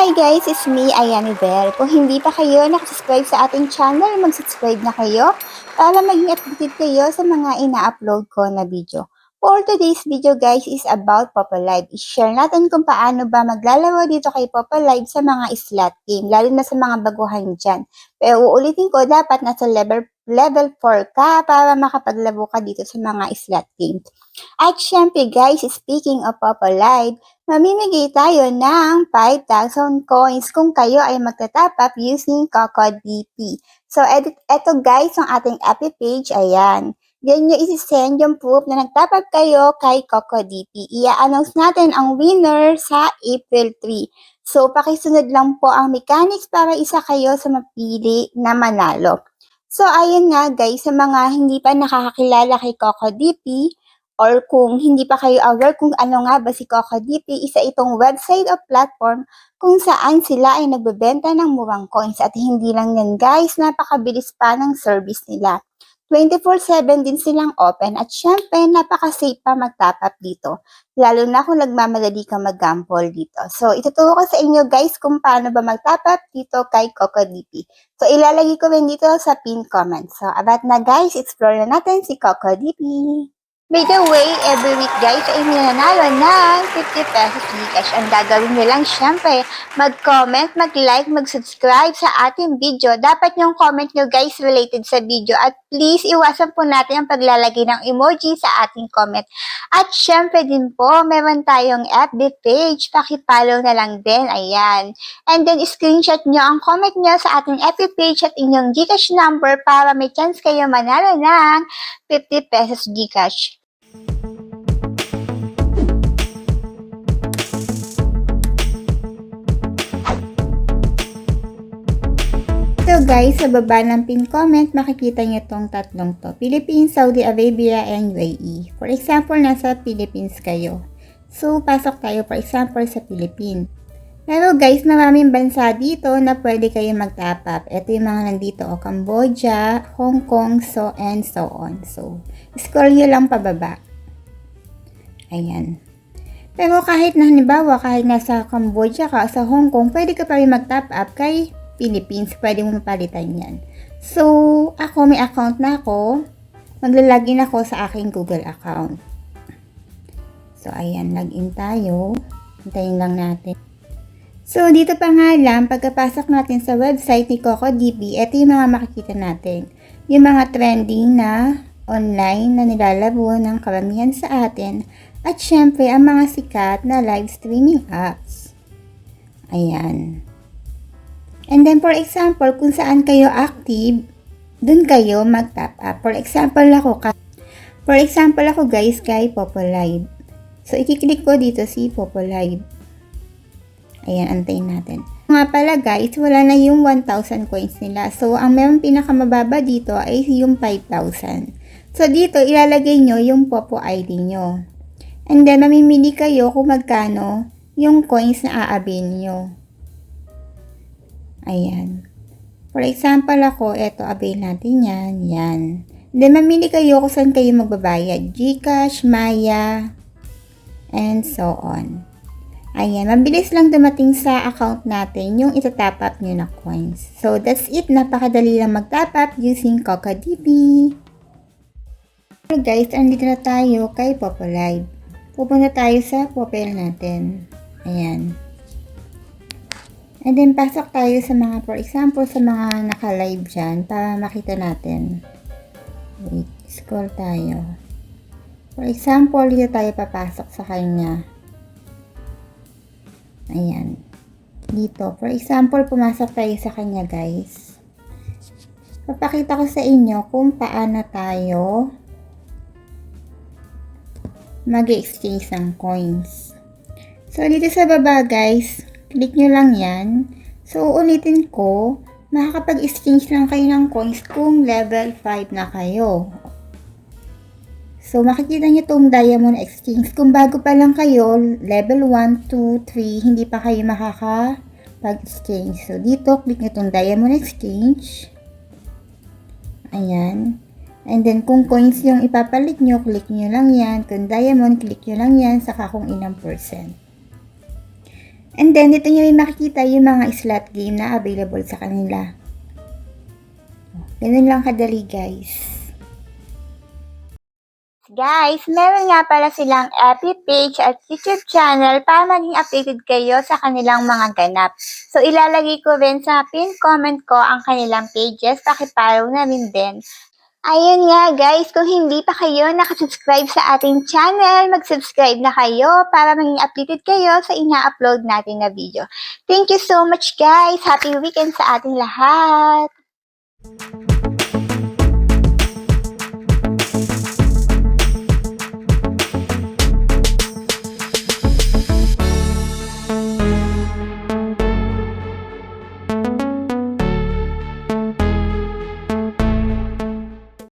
Hi guys, it's me, Ayani Bell. Kung hindi pa kayo nakasubscribe sa ating channel, mag-subscribe na kayo para maging updated kayo sa mga ina-upload ko na video. For today's video guys is about Popo Live. I-share natin kung paano ba maglalaro dito kay Popo Live sa mga slot game, lalo na sa mga baguhan dyan. Pero uulitin ko, dapat nasa level 4 ka para makapaglaro ka dito sa mga slot game. At syempre guys, speaking of Popo Live, mamimigay tayo ng 5,000 coins kung kayo ay magta-top up using CocoDP. So, eto guys, ang ating FB page, ayan. Diyan nyo isi-send yung proof na nag-top up kayo kay CocoDP. Ia-announce natin ang winner sa April 3. So, pakisunod lang po ang mechanics para isa kayo sa mapili na manalo. So, ayun nga guys, sa mga hindi pa nakakakilala kay CocoDP, or kung hindi pa kayo aware kung ano nga ba si CocoDP, isa itong website o platform kung saan sila ay nagbebenta ng murang coins. At hindi lang yan guys, napakabilis pa ng service nila. 24/7 din silang open at syempre napaka-safe pa mag-top up dito. Lalo na kung nagmamadali ka mag-gamble dito. So ituturo ko sa inyo guys kung paano ba mag-top up dito kay CocoDP. So ilalagay ko rin dito sa pin comment. So about na guys, explore na natin si CocoDP. By the way, every week guys ay nananalo ng 50 pesos Gcash. Ang gagawin nyo lang syempre, mag-comment, mag-like, mag-subscribe sa ating video. Dapat yung comment nyo guys related sa video at please iwasan po natin ang paglalagay ng emoji sa ating comment. At syempre din po, meron tayong FB page. Pakipollow na lang din, ayan. And then screenshot nyo ang comment nyo sa ating FB page at inyong Gcash number para may chance kayo manalo ng 50 pesos Gcash. So guys, sa baba ng pin comment, makikita nyo itong tatlong to. Philippines, Saudi Arabia, and UAE. For example, nasa Philippines kayo. So, pasok tayo for example sa Philippines. Pero guys, maraming bansa dito na pwede kayo mag-top up. Ito yung mga nandito, Cambodia, Hong Kong, and so on. So, scroll nyo lang pababa. Ayan. Pero kahit na halimbawa, kahit nasa Cambodia ka, sa Hong Kong, pwede ka pa rin mag-top up kay Philippines. Pwede mo mapalitan yan. So, ako may account na ako. Maglalagin ako sa aking Google account. So, ayan. Login tayo. Hintayin lang natin. So, dito pa nga lang, pagkapasok natin sa website ni CocoDP, ito yung mga makikita natin. Yung mga trending na online na nilalaro ng karamihan sa atin. At syempre, ang mga sikat na live streaming apps. Ayan. And then, for example, kung saan kayo active, dun kayo mag-top up. For example ako guys, kay Popo Live. So, ikiklik ko dito si Popo Live. Ayan, antayin natin. Nga pala guys, wala na yung 1,000 coins nila. So, ang meron pinakamababa dito ay yung 5,000. So, dito, ilalagay nyo yung Popo ID nyo. And then, mamimili kayo kung magkano yung coins na aabil nyo. Ayan. For example ako, eto, avail natin yan. Yan. Then, mamili kayo kung saan kayo magbabayad. Gcash, Maya, and so on. Ayan. Mabilis lang dumating sa account natin yung itatop up nyo na coins. So, that's it. Napakadali lang mag-top up using CocoDP. So, guys, andito na tayo kay Popo Live. Pupunta tayo sa profile natin. Ayan. And then, pasok tayo sa mga, for example, sa mga naka-live dyan para makita natin. Wait, scroll tayo. For example, dito tayo papasok sa kanya. Ayan. Dito. For example, pumasok tayo sa kanya, guys. Papakita ko sa inyo kung paano tayo mag-exchange ng coins. So, dito sa baba, guys, click nyo lang yan. So, ulitin ko, makakapag-exchange lang kayo ng coins kung level 5 na kayo. So, makikita nyo itong diamond exchange. Kung bago pa lang kayo, level 1, 2, 3, hindi pa kayo makakapag-exchange. So, dito, click nyo itong diamond exchange. Ayan. And then, kung coins yung ipapalit nyo, click nyo lang yan. Kung diamond, click nyo lang yan. Saka kung ilang percent. And then, dito nyo may makikita yung mga slot game na available sa kanila. Ganun lang kadali, guys. Guys, meron nga pala silang FB page at YouTube channel para maging updated kayo sa kanilang mga ganap. So, ilalagay ko rin sa pin comment ko ang kanilang pages. Pakipollow na rin din. Ayun nga guys, kung hindi pa kayo nakasubscribe sa ating channel, mag-subscribe na kayo para maging updated kayo sa ina-upload natin na video. Thank you so much guys! Happy weekend sa ating lahat!